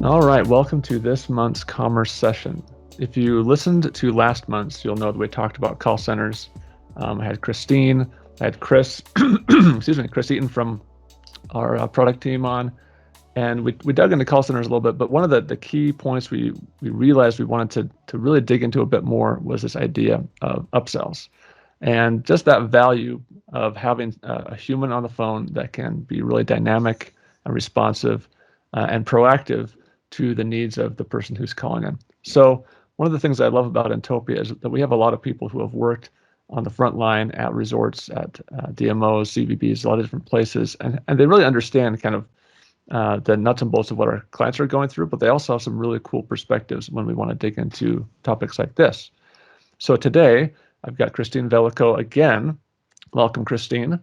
All right, welcome to this month's Commerce session. If you listened to last month's, you'll know that we talked about call centers. I had Christine, I had Chris, Chris Eaton from our product team on, and we dug into call centers a little bit. But one of the key points we realized we wanted to really dig into a bit more was this idea of upsells, and just that value of having a human on the phone that can be really dynamic and responsive and proactive to the needs of the person who's calling in. So one of the things I love about Inntopia is that we have a lot of people who have worked on the front line at resorts, at DMOs, CVBs, a lot of different places, and they really understand kind of the nuts and bolts of what our clients are going through, but they also have some really cool perspectives when we want to dig into topics like this. So today, I've got Christine Veliko again. Welcome, Christine.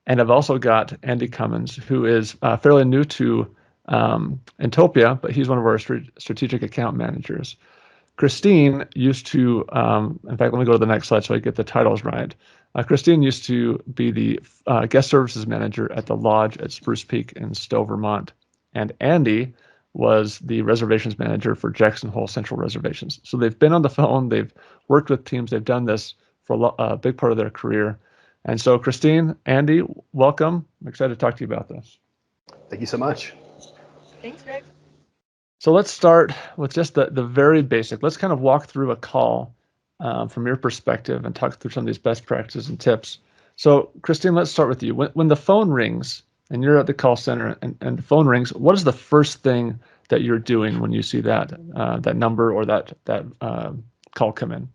And I've also got Andy Cummins, who is fairly new to Inntopia, but he's one of our strategic account managers. Christine used to, in fact, let me go to the next slide so I get the titles right. Christine used to be the guest services manager at the lodge at Spruce Peak in Stowe, Vermont. And Andy was the reservations manager for Jackson Hole Central Reservations. So they've been on the phone, they've worked with teams, they've done this for a big part of their career. And so Christine, Andy, welcome. I'm excited to talk to you about this. Thank you so much. Thanks, Greg. So let's start with just the very basic. Let's kind of walk through a call from your perspective and talk through some of these best practices and tips. So Christine, let's start with you. When the phone rings and you're at the call center and the phone rings, what is the first thing that you're doing when you see that number or that call come in?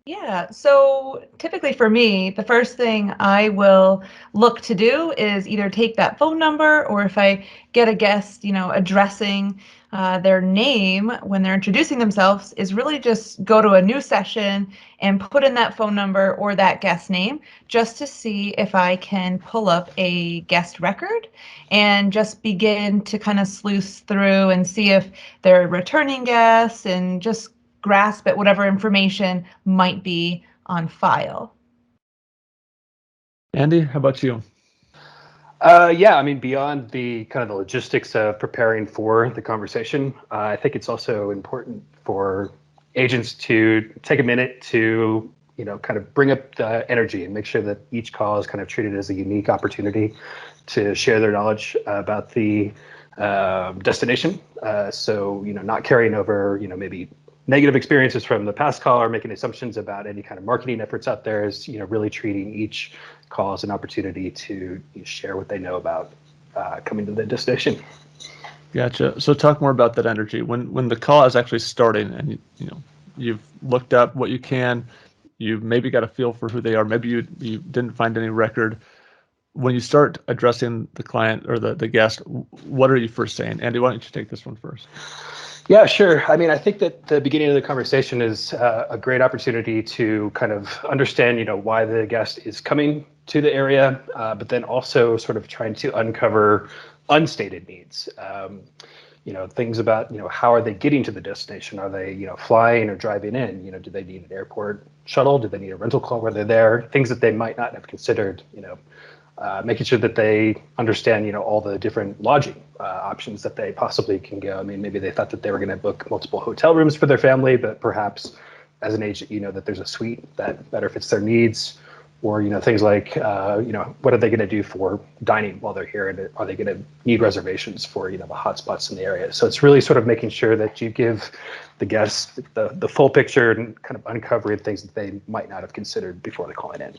Yeah, so typically for me, the first thing I will look to do is either take that phone number, or if I get a guest, addressing their name when they're introducing themselves, is really just go to a new session and put in that phone number or that guest name just to see if I can pull up a guest record and just begin to kind of sleuth through and see if they're returning guests and just grasp at whatever information might be on file. Andy, how about you? Yeah, I mean, beyond the kind of the logistics of preparing for the conversation, I think it's also important for agents to take a minute to, kind of bring up the energy and make sure that each call is kind of treated as a unique opportunity to share their knowledge about the destination. So, not carrying over, maybe negative experiences from the past call or making assumptions about any kind of marketing efforts out there. Is really treating each call as an opportunity to share what they know about coming to the destination. Gotcha. So talk more about that energy when the call is actually starting, and you've looked up what you can, you've maybe got a feel for who they are, maybe you didn't find any record. When you start addressing the client or the guest, what are you first saying? Andy, why don't you take this one first? Yeah, sure. I mean, I think that the beginning of the conversation is a great opportunity to kind of understand, why the guest is coming to the area, but then also sort of trying to uncover unstated needs. Things about, how are they getting to the destination? Are they, flying or driving in? Do they need an airport shuttle? Do they need a rental car where they're there? Things that they might not have considered, making sure that they understand, all the different lodging options that they possibly can go. I mean, maybe they thought that they were going to book multiple hotel rooms for their family, but perhaps as an agent, that there's a suite that better fits their needs, or, things like, what are they going to do for dining while they're here? And are they going to need reservations for, the hotspots in the area? So it's really sort of making sure that you give the guests the full picture and kind of uncovering things that they might not have considered before they're calling in.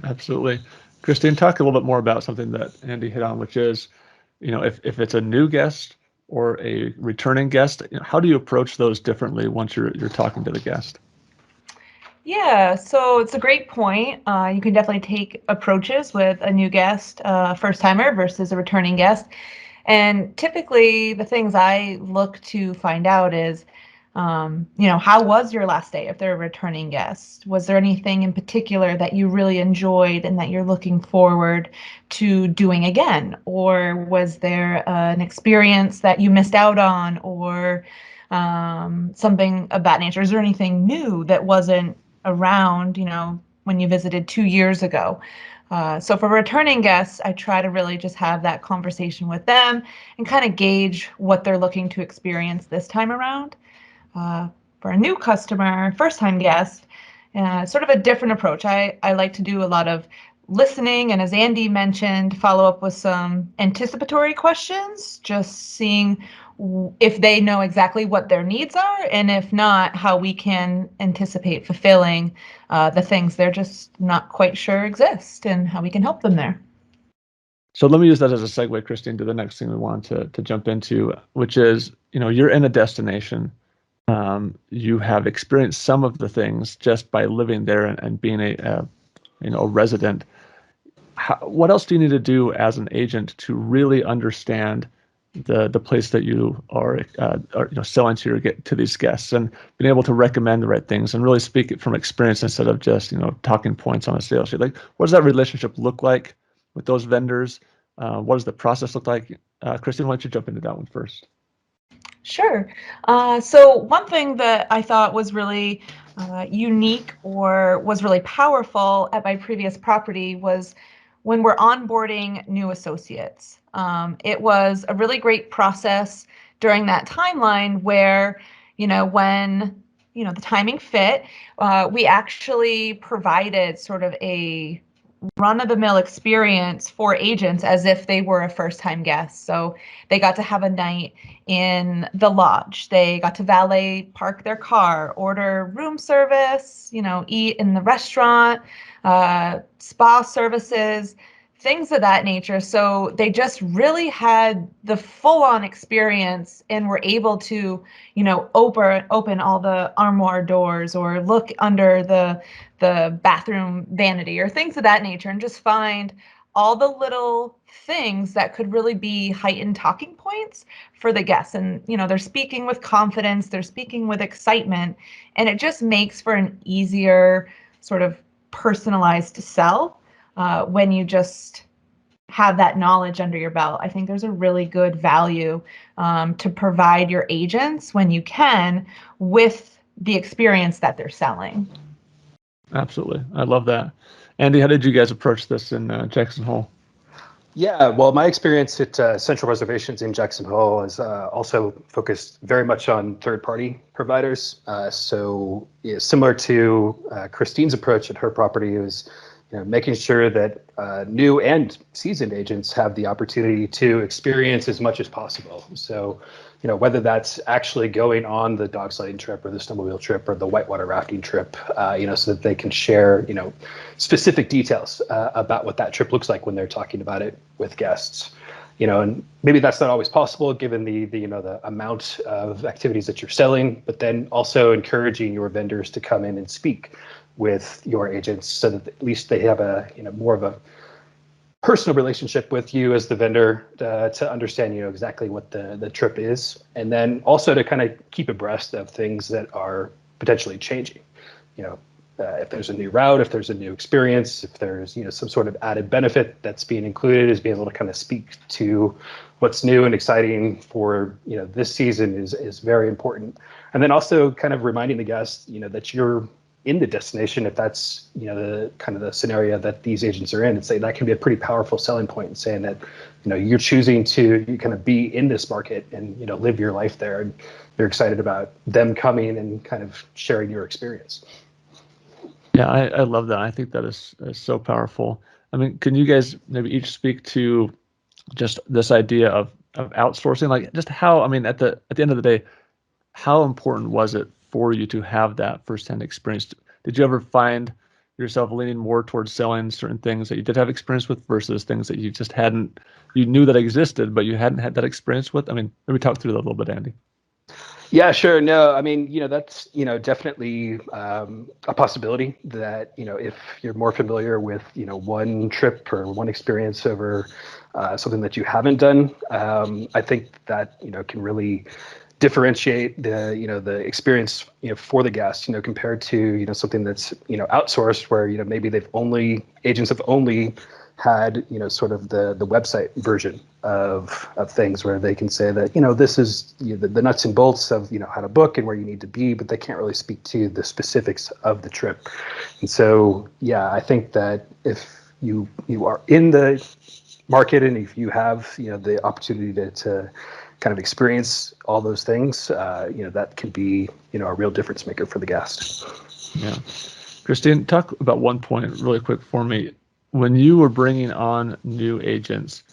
Absolutely. Christine, talk a little bit more about something that Andy hit on, which is, if it's a new guest or a returning guest, how do you approach those differently once you're talking to the guest? Yeah, so it's a great point. You can definitely take approaches with a new guest, first timer versus a returning guest. And typically the things I look to find out is, how was your last day if they're a returning guest? Was there anything in particular that you really enjoyed and that you're looking forward to doing again? Or was there an experience that you missed out on, or something of that nature? Is there anything new that wasn't around, when you visited 2 years ago? So for returning guests, I try to really just have that conversation with them and kind of gauge what they're looking to experience this time around. For a new customer, first-time guest, sort of a different approach. I like to do a lot of listening, and as Andy mentioned, follow up with some anticipatory questions, just seeing if they know exactly what their needs are, and if not, how we can anticipate fulfilling the things they're just not quite sure exist and how we can help them there. So let me use that as a segue, Christine, to the next thing we want to jump into, which is, you're in a destination. You have experienced some of the things just by living there and being a resident. What else do you need to do as an agent to really understand the place that you are selling to these guests, and being able to recommend the right things and really speak it from experience instead of just talking points on a sales sheet? Like, what does that relationship look like with those vendors? What does the process look like? Christine, why don't you jump into that one first? Sure. So one thing that I thought was really unique or was really powerful at my previous property was when we're onboarding new associates. It was a really great process during that timeline where, when, the timing fit, we actually provided sort of a run-of-the-mill experience for agents as if they were a first-time guest. So they got to have a night in the lodge. They got to valet park their car, order room service, eat in the restaurant, spa services, things of that nature. So they just really had the full-on experience and were able to, open all the armoire doors or look under the bathroom vanity or things of that nature, and just find all the little things that could really be heightened talking points for the guests. And, they're speaking with confidence, they're speaking with excitement, and it just makes for an easier sort of personalized sell when you just have that knowledge under your belt. I think there's a really good value to provide your agents when you can with the experience that they're selling. Absolutely. I love that. Andy, how did you guys approach this in Jackson Hole? Yeah, well, my experience at Central Reservations in Jackson Hole is also focused very much on third-party providers. So similar to Christine's approach at her property, it was making sure that new and seasoned agents have the opportunity to experience as much as possible. So, whether that's actually going on the dog sledding trip or the snowmobile trip or the whitewater rafting trip, so that they can share, specific details about what that trip looks like when they're talking about it with guests. And maybe that's not always possible given the amount of activities that you're selling, but then also encouraging your vendors to come in and speak with your agents so that at least they have a more of a personal relationship with you as the vendor to understand exactly what the trip is, and then also to kind of keep abreast of things that are potentially changing. If there's a new route, if there's a new experience, if there's some sort of added benefit that's being included, is being able to kind of speak to what's new and exciting for this season is very important. And then also kind of reminding the guests that you're in the destination, if that's the kind of the scenario that these agents are in, and say that can be a pretty powerful selling point in saying that you're choosing to kind of be in this market and live your life there, and you're excited about them coming and kind of sharing your experience. Yeah, I love that. I think that is so powerful. I mean, can you guys maybe each speak to just this idea of outsourcing? Like, just how, I mean, at the end of the day, how important was it for you to have that firsthand experience? Did you ever find yourself leaning more towards selling certain things that you did have experience with versus things that you just hadn't, you knew that existed, but you hadn't had that experience with? I mean, maybe talk through that a little bit, Andy. Yeah, sure. No, I mean, that's, definitely a possibility that, if you're more familiar with, one trip or one experience over something that you haven't done, I think that, can really differentiate the experience, for the guest, compared to, something that's, outsourced where, maybe agents have only had sort of the website version of things where they can say that this is the nuts and bolts of how to book and where you need to be, but they can't really speak to the specifics of the trip. And so I think that if you are in the market, and if you have the opportunity to kind of experience all those things, that can be a real difference maker for the guest. Yeah. Christine, talk about one point really quick for me. When you were bringing on new agents,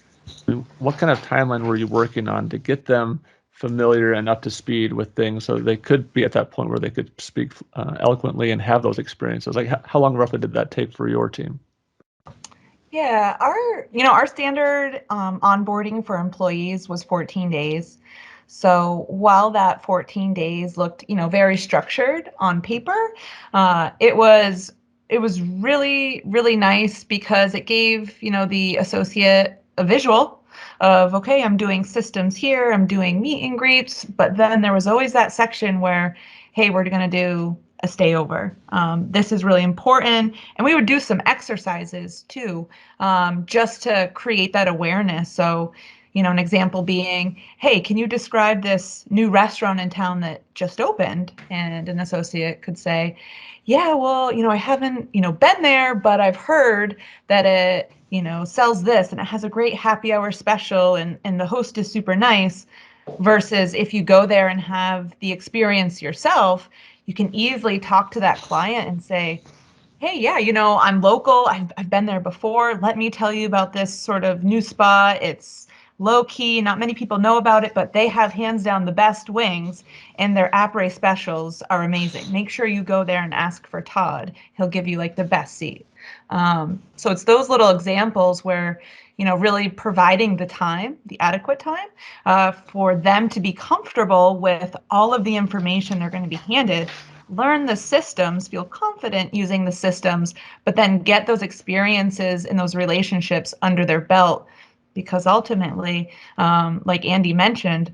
what kind of timeline were you working on to get them familiar and up to speed with things so they could be at that point where they could speak eloquently and have those experiences? Like how long roughly did that take for your team? Yeah, our standard onboarding for employees was 14 days. So while that 14 days looked, very structured on paper, it was really, really nice because it gave, the associate a visual of, okay, I'm doing systems here, I'm doing meet and greets, but then there was always that section where, hey, we're going to do a stay over. This is really important. And we would do some exercises too, just to create that awareness. So, an example being, hey, can you describe this new restaurant in town that just opened? And an associate could say, yeah, well, I haven't, been there, but I've heard that it, sells this and it has a great happy hour special and the host is super nice. Versus if you go there and have the experience yourself, you can easily talk to that client and say, hey, yeah, I'm local. I've been there before. Let me tell you about this sort of new spot. It's low key. Not many people know about it, but they have hands down the best wings and their après specials are amazing. Make sure you go there and ask for Todd. He'll give you like the best seat. So it's those little examples where, really providing the time, the adequate time for them to be comfortable with all of the information they're going to be handed, learn the systems, feel confident using the systems, but then get those experiences and those relationships under their belt. Because ultimately, like Andy mentioned,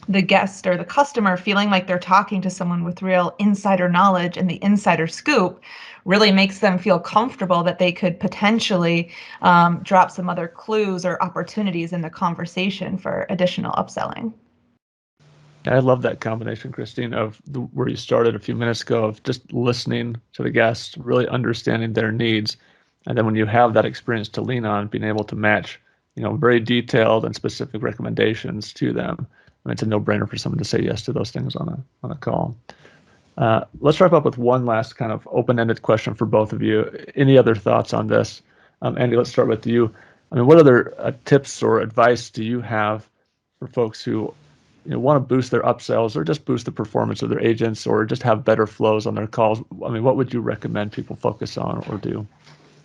the guest or the customer feeling like they're talking to someone with real insider knowledge and the insider scoop really makes them feel comfortable that they could potentially drop some other clues or opportunities in the conversation for additional upselling. I love that combination, Christine, of where you started a few minutes ago of just listening to the guests, really understanding their needs. And then when you have that experience to lean on, being able to match, very detailed and specific recommendations to them. I mean, it's a no-brainer for someone to say yes to those things on a call. Let's wrap up with one last kind of open-ended question for both of you. Any other thoughts on this? Andy, let's start with you. I mean, what other tips or advice do you have for folks who want to boost their upsells or just boost the performance of their agents or just have better flows on their calls? I mean, what would you recommend people focus on or do?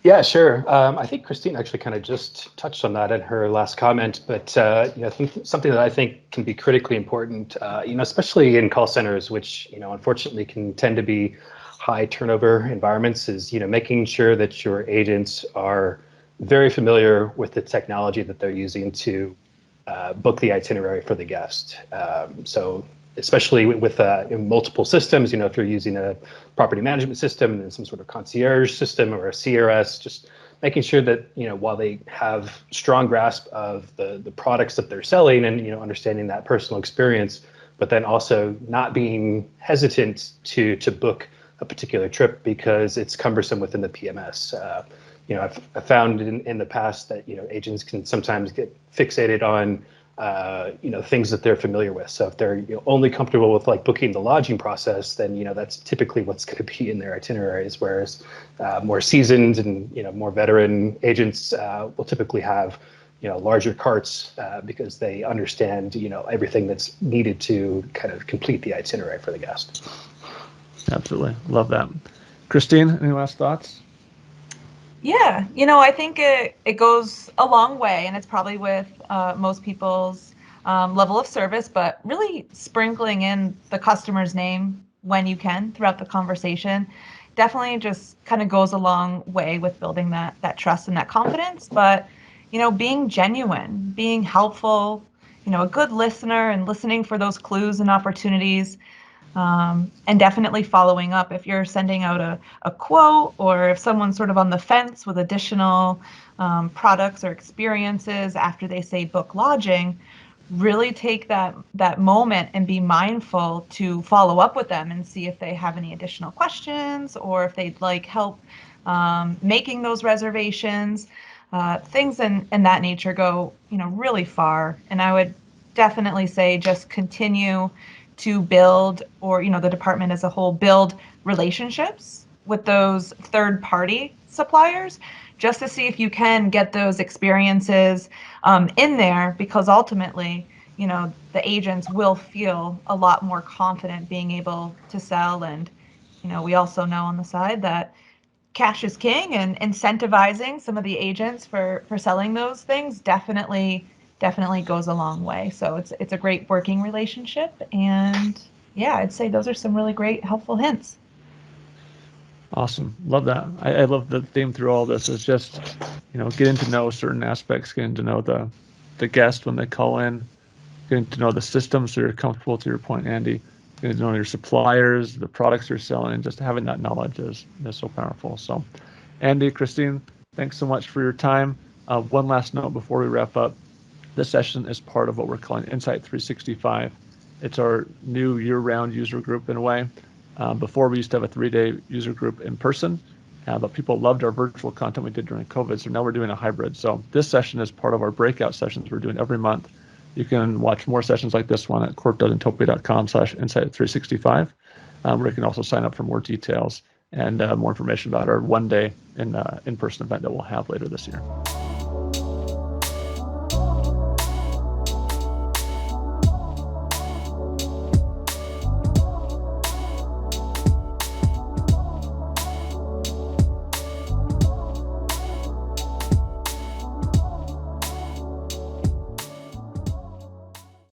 Yeah, sure. I think Christine actually kind of just touched on that in her last comment, but I think something that I think can be critically important, especially in call centers, which unfortunately can tend to be high turnover environments, is making sure that your agents are very familiar with the technology that they're using to book the itinerary for the guest. So especially with multiple systems, if you're using a property management system and then some sort of concierge system or a CRS, just making sure that while they have strong grasp of the products that they're selling and understanding that personal experience, but then also not being hesitant to book a particular trip because it's cumbersome within the PMS. I've found in the past that agents can sometimes get fixated on things that they're familiar with. So if they're only comfortable with like booking the lodging process, then that's typically what's going to be in their itineraries. Whereas more seasoned and more veteran agents will typically have larger carts because they understand everything that's needed to kind of complete the itinerary for the guest. Absolutely, love that. Christine, any last thoughts? Yeah, I think it goes a long way, and it's probably with most people's level of service, but really sprinkling in the customer's name when you can throughout the conversation definitely just kind of goes a long way with building that trust and that confidence. But, being genuine, being helpful, a good listener and listening for those clues and opportunities. And definitely following up if you're sending out a quote or if someone's sort of on the fence with additional products or experiences after they say book lodging, really take that moment and be mindful to follow up with them and see if they have any additional questions or if they'd like help making those reservations, things in that nature go, really far. And I would definitely say just continue to build, or, the department as a whole, build relationships with those third-party suppliers just to see if you can get those experiences in there, because ultimately, the agents will feel a lot more confident being able to sell. And, we also know on the side that cash is king, and incentivizing some of the agents for selling those things definitely goes a long way. So it's a great working relationship. And yeah, I'd say those are some really great helpful hints. Awesome. Love that. I love the theme through all this is just, getting to know certain aspects, getting to know the guest when they call in, getting to know the system so you're comfortable, to your point, Andy, getting to know your suppliers, the products you're selling, and just having that knowledge is so powerful. So, Andy, Christine, thanks so much for your time. One last note before we wrap up. This session is part of what we're calling Insight 365. It's our new year-round user group in a way. Before, we used to have a 3-day user group in person, but people loved our virtual content we did during COVID, so now we're doing a hybrid. So this session is part of our breakout sessions we're doing every month. You can watch more sessions like this one at corp.inntopia.com/insight365, where you can also sign up for more details and more information about our one-day in-person event that we'll have later this year.